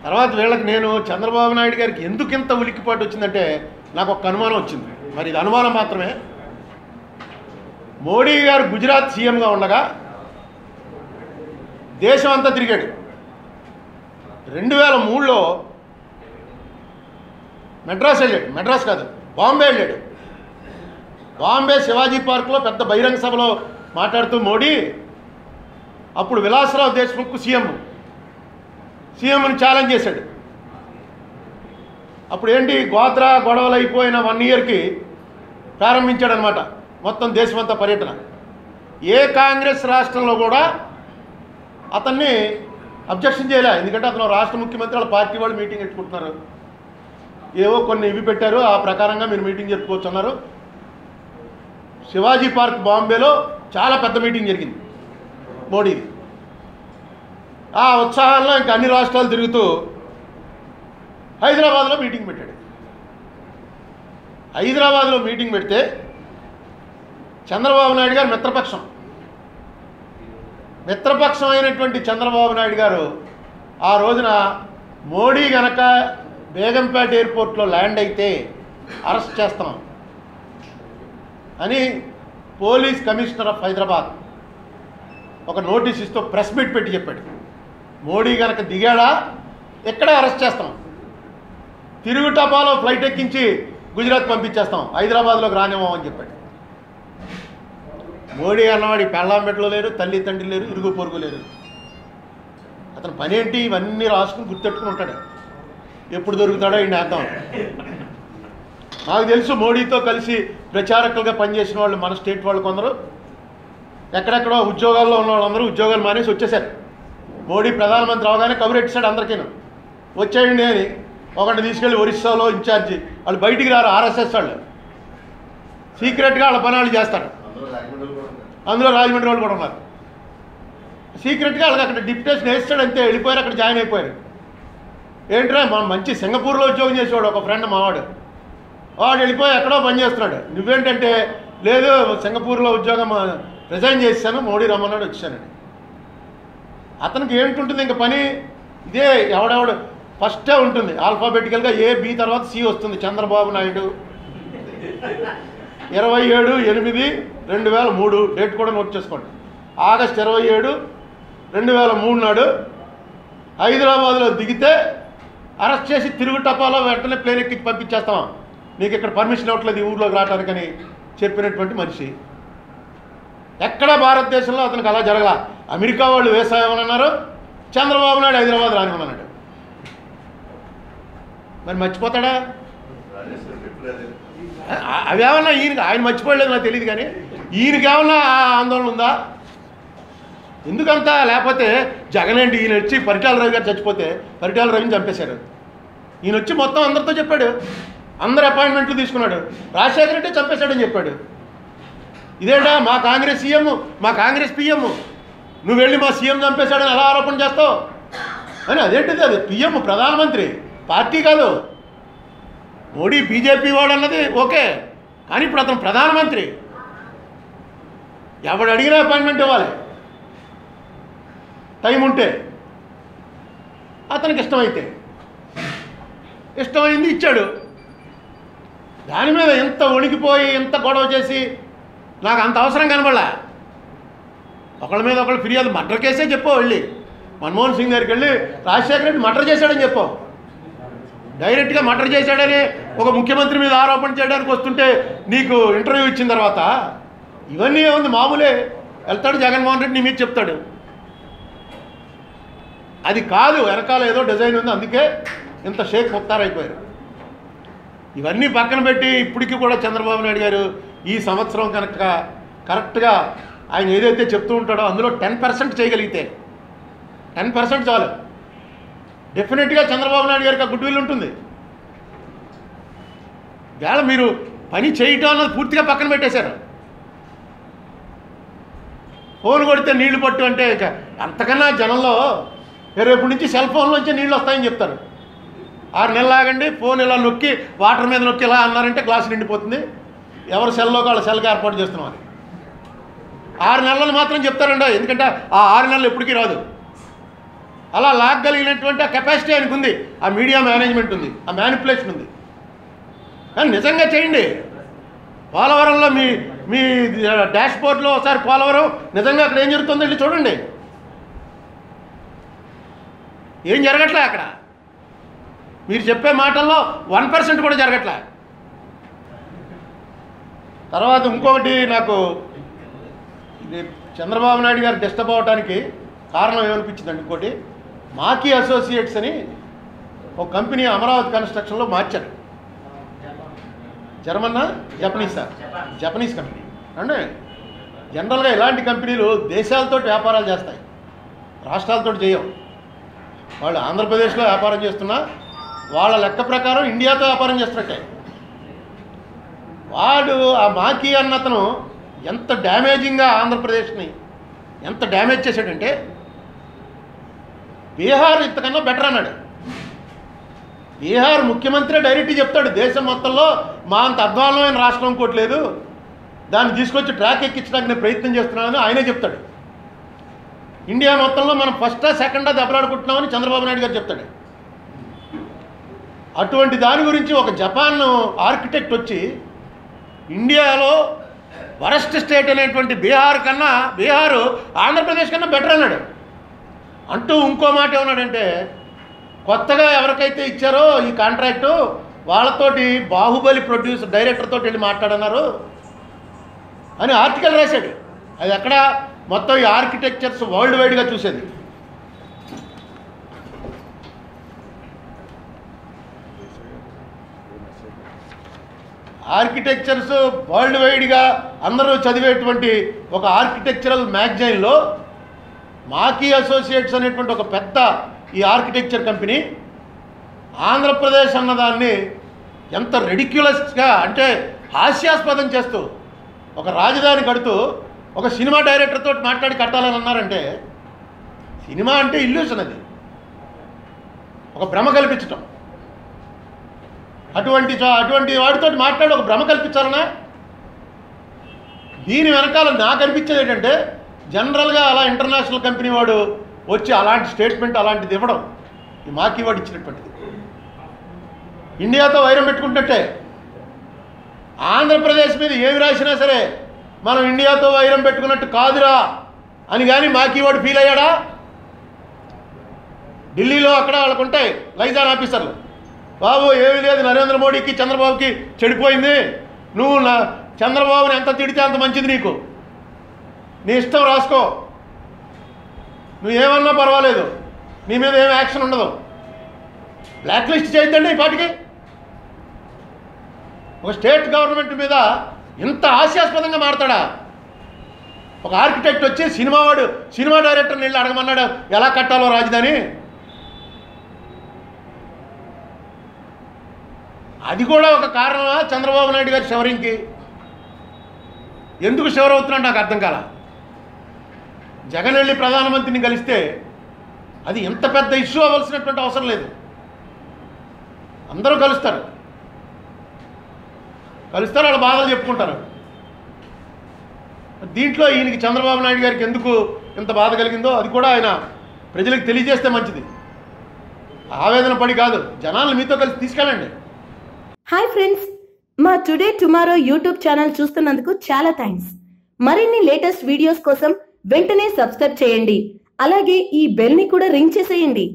తర్వాత వీళ్ళకి నేను చంద్రబాబు నాయుడు గారికి ఎందుకు ఇంత ఉలిక్కిపాటు వచ్చిందంటే నాకు ఒక అనుమానం వచ్చింది. మరి ఇది అనుమానం మాత్రమే. మోడీ గారు గుజరాత్ సీఎంగా ఉండగా దేశం అంతా తిరిగాడు. 2003లో మెడ్రాస్ వెళ్ళాడు. మెడ్రాస్ కాదు, బాంబే వెళ్ళాడు. బాంబే శివాజీ పార్క్లో పెద్ద బహిరంగ సభలో మాట్లాడుతూ మోడీ అప్పుడు విలాసరావు దేశ్ముఖ్ సీఎంని ఛాలెంజ్ చేశాడు. అప్పుడు ఏంటి, గోత్రా గొడవలు అయిపోయిన 1 ఇయర్కి ప్రారంభించాడు అనమాట మొత్తం దేశమంతా పర్యటన. ఏ కాంగ్రెస్ రాష్ట్రంలో కూడా అతన్ని అబ్జెక్షన్ చేయలే. ఎందుకంటే అతను రాష్ట్ర ముఖ్యమంత్రి, వాళ్ళ పార్టీ వాళ్ళు మీటింగ్ పెట్టుకుంటున్నారు, ఏవో కొన్ని ఇవి పెట్టారు, ఆ ప్రకారంగా మీరు మీటింగ్ చెప్పుకోవచ్చు అన్నారు. శివాజీ పార్క్ బాంబేలో చాలా పెద్ద మీటింగ్ జరిగింది మోడీది. ఆ ఉత్సాహంలో ఇంకా అన్ని రాష్ట్రాలు తిరుగుతూ హైదరాబాద్లో మీటింగ్ పెట్టాడు. హైదరాబాద్లో మీటింగ్ పెడితే చంద్రబాబు నాయుడు గారు మిత్రపక్షం అయినటువంటి చంద్రబాబు నాయుడు గారు ఆ రోజున మోడీ గనక బేగంపేట ఎయిర్పోర్ట్లో ల్యాండ్ అయితే అరెస్ట్ చేస్తాం అని పోలీస్ కమిషనర్ ఆఫ్ హైదరాబాద్ ఒక నోటీస్ ఇస్తూ ప్రెస్ మీట్ పెట్టి చెప్పాడు. మోడీ కనుక దిగాడా ఎక్కడే అరెస్ట్ చేస్తాం, తిరుగు టపాలో ఫ్లైట్ ఎక్కించి గుజరాత్ పంపించేస్తాం, హైదరాబాద్లోకి రానివ్వం అని చెప్పాడు. మోడీ అన్నవాడి పెళ్ళాంబెట్లో లేరు, తల్లి తండ్రి లేరు, ఇరుగు పొరుగు లేరు. అతని పని ఏంటి, ఇవన్నీ రాసుకుని గుర్తెట్టుకుని ఉంటాడు. ఎప్పుడు దొరుకుతాడో ఈయన వేద్దాం. నాకు తెలుసు మోడీతో కలిసి ప్రచారకులుగా పనిచేసిన వాళ్ళు మన స్టేట్ వాళ్ళు కొందరు, ఎక్కడెక్కడో ఉద్యోగాల్లో ఉన్న వాళ్ళందరూ ఉద్యోగాలు మానేసి వచ్చేసారు. మోడీ ప్రధానమంత్రి అవగానే కబురెట్టాడు అందరికీను, వచ్చేయండి అని. ఒకటి తీసుకెళ్ళి ఒరిస్సాలో ఇన్ఛార్జి, వాళ్ళు బయటికి రారు, ఆర్ఎస్ఎస్ వాళ్ళు సీక్రెట్గా వాళ్ళ పని వాళ్ళు చేస్తారు. అందులో రాజమండ్రి వాళ్ళు కూడా ఉన్నారు. సీక్రెట్గా వాళ్ళకి అక్కడ డిప్యుటేషన్ వేస్తాడు, అంతే, వెళ్ళిపోయారు, అక్కడ జాయిన్ అయిపోయారు. ఏంట్రా మంచి సింగపూర్లో ఉద్యోగం చేసేవాడు ఒక ఫ్రెండ్ మావాడు, వాడు వెళ్ళిపోయి ఎక్కడో పని చేస్తున్నాడు. నువ్వేంటంటే లేదు సింగపూర్లో ఉద్యోగం రిజైన్ చేశాను, మోడీ రమ్మన్నాడు వచ్చానండి. అతనికి ఏమిటి ఇంకా పని ఇదే, ఎవడెవడు ఫస్టే ఉంటుంది ఆల్ఫాబెటికల్గా A B తర్వాత C వస్తుంది. చంద్రబాబు నాయుడు 27/8/2003 డేట్ కూడా నోట్ చేసుకోండి. ఆగస్టు 27, 2003 నాడు హైదరాబాద్లో దిగితే అరెస్ట్ చేసి తిరుగు టపాలో వెంటనే ప్లేన్ ఎక్కించి పంపించేస్తాం, నీకు ఇక్కడ పర్మిషన్ ఇవ్వట్లేదు ఈ ఊళ్ళోకి రావడానికని చెప్పినటువంటి మనిషి. ఎక్కడ భారతదేశంలో అతనికి అలా జరగల. అమెరికా వాళ్ళు వేసాయమన్నారు, చంద్రబాబు నాయుడు హైదరాబాద్ రానివ్వమన్నాడు. మరి మర్చిపోతాడా? అవేమన్నా ఆయన మర్చిపోలేదు నాకు తెలియదు, కానీ ఈయనకేమన్నా ఆందోళన ఉందా? ఎందుకంతా? లేకపోతే జగన్ ఏంటి, ఈయన వచ్చి పరిటాల రవి గారు చచ్చిపోతే పరిటాల రవిని చంపేశారు, ఈయన వచ్చి మొత్తం అందరితో చెప్పాడు, అందరు అపాయింట్మెంట్లు తీసుకున్నాడు, రాజశేఖర రెడ్డి చంపేశాడని చెప్పాడు. ఇదేంటా మా కాంగ్రెస్ సీఎం, మా కాంగ్రెస్ పిఎం, నువ్వు వెళ్ళి మా సీఎం చంపేశాడని ఎలా ఆరోపణ చేస్తావు అని. అదేంటిది, అది పిఎం ప్రధానమంత్రి, పార్టీ కాదు. మోడీ బీజేపీ వాడు అన్నది ఓకే, కానీ ఇప్పుడు అతను ప్రధానమంత్రి, ఎవడు అడిగినా అపాయింట్మెంట్ ఇవ్వాలి టైం ఉంటే, అతనికి ఇష్టమైతే. ఇష్టమైంది ఇచ్చాడు. దాని మీద ఎంత వణికిపోయి ఎంత గొడవ చేసి నాకు అంత అవసరం కనబడలా. ఒకళ్ళ మీద ఒకళ్ళు ఫిర్యాదు, మర్డర్ కేసే చెప్పావు, వెళ్ళి మన్మోహన్ సింగ్ దగ్గరికి వెళ్ళి రాజశేఖర రెడ్డి మర్డర్ చేశాడని చెప్పావు. డైరెక్ట్గా మర్డర్ చేశాడని ఒక ముఖ్యమంత్రి మీద ఆరోపణ చేయడానికి వస్తుంటే నీకు ఇంటర్వ్యూ ఇచ్చిన తర్వాత ఇవన్నీ ఏముంది, మామూలే. వెళ్తాడు జగన్మోహన్ రెడ్డి నీ మీద చెప్తాడు. అది కాదు, వెనకాల ఏదో డిజైన్ ఉంది, అందుకే ఇంత షేక్ ముక్తారైపోయారు. ఇవన్నీ పక్కన పెట్టి ఇప్పటికీ కూడా చంద్రబాబు నాయుడు గారు ఈ సంవత్సరం కనుక కరెక్ట్గా ఆయన ఏదైతే చెప్తూ ఉంటాడో అందులో 10% చేయగలిగితే, 10% చాలు, డెఫినెట్గా చంద్రబాబు నాయుడు గారికి ఆ గుడ్ విల్ ఉంటుంది. వేళ మీరు పని చేయటం అన్నది పూర్తిగా పక్కన పెట్టేశారు. ఫోన్ కొడితే నీళ్లు పట్టు అంటే ఇక అంతకన్నా జనంలో రేపు నుంచి సెల్ ఫోన్లోంచి నీళ్ళు వస్తాయని చెప్తారు. 6 నెలలు ఆగండి, ఫోన్ ఇలా నొక్కి వాటర్ మీద నొక్కి ఇలా అన్నారంటే గ్లాసు నిండిపోతుంది, ఎవరు సెల్లోకి వాళ్ళ సెల్కి ఏర్పాటు చేస్తున్నాం అని. 6 నెలలు మాత్రం చెప్తారండి, ఎందుకంటే ఆ 6 నెలలు ఎప్పటికీ రాదు. అలా లాగగలిగినటువంటి ఆ కెపాసిటీ ఆయనకు ఉంది, ఆ మీడియా మేనేజ్మెంట్ ఉంది, ఆ మ్యానిపులేషన్ ఉంది. కానీ నిజంగా చేయండి. పోలవరంలో మీ మీ డాష్ బోర్డ్లో ఒకసారి పోలవరం నిజంగా అక్కడ ఏం జరుగుతుందో వెళ్ళి చూడండి. ఏం జరగట్లే అక్కడ. మీరు చెప్పే మాటల్లో 1% కూడా జరగట్లే. తర్వాత ఇంకొకటి నాకు చంద్రబాబు నాయుడు గారు డిస్టర్బ్ అవ్వడానికి కారణం ఏమనిపించిందండి, ఇంకోటి మాకీ అసోసియేట్స్ అని ఒక కంపెనీ అమరావతి కన్స్ట్రక్షన్లో మార్చారు. జర్మన్నా జపనీసా? జపనీస్ కంపెనీ అంటే జనరల్గా ఇలాంటి కంపెనీలు దేశాలతో వ్యాపారాలు చేస్తాయి, రాష్ట్రాలతో చేయవు. వాళ్ళు ఆంధ్రప్రదేశ్లో వ్యాపారం చేస్తున్నా వాళ్ళ లెక్క ప్రకారం ఇండియాతో వ్యాపారం చేస్తున్నట్టే. వాడు ఆ మాకీ అన్నతను ఎంత డ్యామేజింగ్గా ఆంధ్రప్రదేశ్ని ఎంత డ్యామేజ్ చేశాడంటే బీహార్ ఇంతకన్నా బెటర్ అన్నాడు. బీహార్ ముఖ్యమంత్రి డైరెక్ట్గా చెప్తాడు, దేశం మొత్తంలో మా అంత అధ్వానమైన రాష్ట్రం ఇంకోటి లేదు, దాన్ని తీసుకొచ్చి ట్రాక్ ఎక్కించడానికి నేను ప్రయత్నం చేస్తున్నానని ఆయనే చెప్తాడు. ఇండియా మొత్తంలో మనం ఫస్టా సెకండా దెబ్బలాడుకుంటున్నామని చంద్రబాబు నాయుడు గారు చెప్తాడు. అటువంటి దాని గురించి ఒక జపాన్ ఆర్కిటెక్ట్ వచ్చి ఇండియాలో వరస్ట్ స్టేట్ అనేటువంటి బీహారు ఆంధ్రప్రదేశ్ కన్నా బెటర్ అన్నాడు. అంటూ ఇంకో మాట ఏమన్నాడంటే, కొత్తగా ఎవరికైతే ఇచ్చారో ఈ కాంట్రాక్టు వాళ్ళతోటి బాహుబలి డైరెక్టర్ తోటి వెళ్ళి మాట్లాడన్నారు అని ఆర్టికల్ రాశాడు. అది ఎక్కడ మొత్తం ఈ ఆర్కిటెక్చర్స్ వరల్డ్ వైడ్గా చూసేది. ఆర్కిటెక్చర్స్ వరల్డ్ వైడ్గా అందరూ చదివేటువంటి ఒక ఆర్కిటెక్చరల్ మ్యాగజైన్లో మాకీ అసోసియేట్స్ అనేటువంటి ఒక పెద్ద ఈ ఆర్కిటెక్చర్ కంపెనీ ఆంధ్రప్రదేశ్ అన్నదాన్ని ఎంత రెడిక్యులస్గా అంటే హాస్యాస్పదం చేస్తూ ఒక రాజధాని కడుతూ ఒక సినిమా డైరెక్టర్ తోటి మాట్లాడి కట్టాలని అన్నారంటే, సినిమా అంటే ఇల్యూషన్, అది ఒక భ్రమ కల్పించటం. అటువంటి వాడితో మాట్లాడి ఒక భ్రమ కల్పించాలనా? దీని వెనకాల నాకు అనిపించేది ఏంటంటే, జనరల్గా అలా ఇంటర్నేషనల్ కంపెనీ వాడు వచ్చి అలాంటి స్టేట్మెంట్ అలాంటిది ఇవ్వడం ఈ మాకీ వాడు ఇచ్చినటువంటిది. ఇండియాతో వైరం పెట్టుకుంటే ఆంధ్రప్రదేశ్ మీద ఏమి రాసినా సరే మనం ఇండియాతో వైరం పెట్టుకున్నట్టు కాదురా అని కానీ మాకీ వాడు ఫీల్ అయ్యాడా? ఢిల్లీలో అక్కడ వాళ్ళకు ఉంటాయి లైజాన్ ఆఫీసర్లు, బాబు ఏమీ లేదు, నరేంద్ర మోడీకి చంద్రబాబుకి చెడిపోయింది, నువ్వు చంద్రబాబుని ఎంత తిడితే అంత మంచిది, నీకు నీ ఇష్టం రాసుకో, నువ్వు ఏమన్నా పర్వాలేదు, నీ మీద ఏం యాక్షన్ ఉండదు, బ్లాక్ లిస్ట్ చేయొద్దండి. ఈ పాటికి ఒక స్టేట్ గవర్నమెంట్ మీద ఇంత హాస్యాస్పదంగా మారతాడా? ఒక ఆర్కిటెక్ట్ వచ్చి సినిమా డైరెక్టర్ని వెళ్ళి అడగమన్నాడు ఎలా కట్టాలో రాజధాని. అది కూడా ఒక కారణమా చంద్రబాబు నాయుడు గారి షవరింగ్కి? ఎందుకు షవర్ అవుతున్నాడు నాకు అర్థం కాల. జగన్ వెళ్ళి ప్రధానమంత్రిని కలిస్తే అది ఎంత పెద్ద ఇష్యూ అవ్వాల్సినటువంటి అవసరం లేదు. అందరూ కలుస్తారు, వాళ్ళ బాధలు చెప్పుకుంటారు. దీంట్లో ఈయనకి చంద్రబాబు నాయుడు గారికి ఎందుకు ఇంత బాధ కలిగిందో అది కూడా ఆయన ప్రజలకు తెలియజేస్తే మంచిది. ఆవేదన పడి కాదు, జనాలను మీతో కలిసి తీసుకెళ్ళండి. హాయ్ ఫ్రెండ్స్, మా టుడే టుమారో యూట్యూబ్ ఛానల్ చూస్తున్నందుకు చాలా థ్యాంక్స్. మరిన్ని లేటెస్ట్ వీడియోస్ కోసం వెంటనే సబ్స్క్రైబ్ చేయండి. అలాగే ఈ బెల్ ని కూడా రింగ్ చేసేయండి.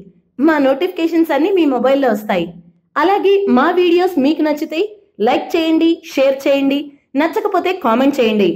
మా నోటిఫికేషన్స్ అన్ని మీ మొబైల్లో వస్తాయి. అలాగే మా వీడియోస్ మీకు నచ్చితే లైక్ చేయండి, షేర్ చేయండి, నచ్చకపోతే కామెంట్ చేయండి.